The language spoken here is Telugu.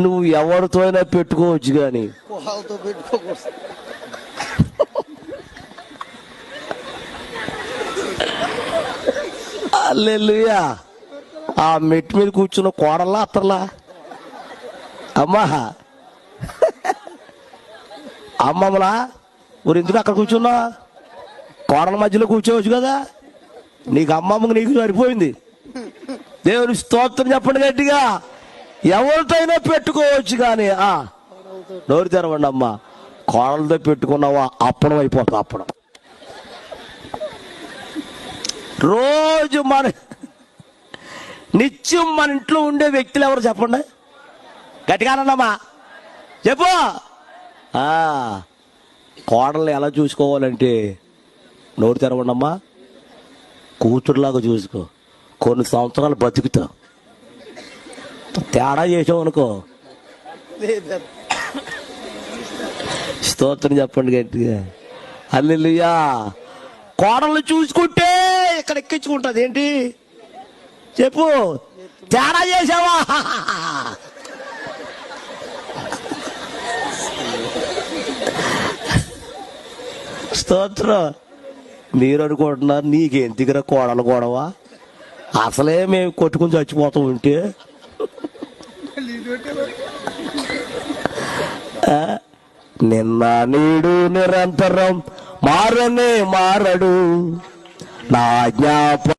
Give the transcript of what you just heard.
నువ్వు ఎవరితో అయినా పెట్టుకోవచ్చు కానీ పెట్టుకోకూడదు. హల్లెలూయా. ఆ మెట్టు మీద కూర్చున్న కోడల్లా అత్తర్లా అమ్మా అమ్మమ్మలా ఊరు ఎందుకు అక్కడ కూర్చున్నా? కోడల మధ్యలో కూర్చోవచ్చు కదా. నీకు అమ్మమ్మకి నీకు సరిపోయింది. దేవుని స్తోత్రం చెప్పండి గట్టిగా. ఎవరితో అయినా పెట్టుకోవచ్చు కానీ నోరు తెరవండి అమ్మా. కోడలతో పెట్టుకున్నావా అప్పడం అయిపోతుంది. అప్పడం రోజు నిత్యం మన ఇంట్లో ఉండే వ్యక్తులు ఎవరు చెప్పండి గట్టిగానమ్మా చెప్పు. కోడల్ని ఎలా చూసుకోవాలంటే నోరు తెరవండి అమ్మా. కూతురులాగా చూసుకో. కొన్ని సంవత్సరాలు బతుకుతావు. తేడా చేసావు అనుకో. స్తోత్రం చెప్పండి గట్టిగా. హల్లెలూయా. కోడల్ని చూసుకుంటే ఇక్కడ ఎక్కించుకుంటుంది. ఏంటి చెప్పు, తేడా చేసావా? స్తోత్రం. మీరు అనుకుంటున్నారు నీకేం దగ్గర కోడలు గొడవా? అసలే మేము కొట్టుకుని చచ్చిపోతూ ఉంటే నిన్న నేడు నిరంతరం మారడు నా జ్ఞాప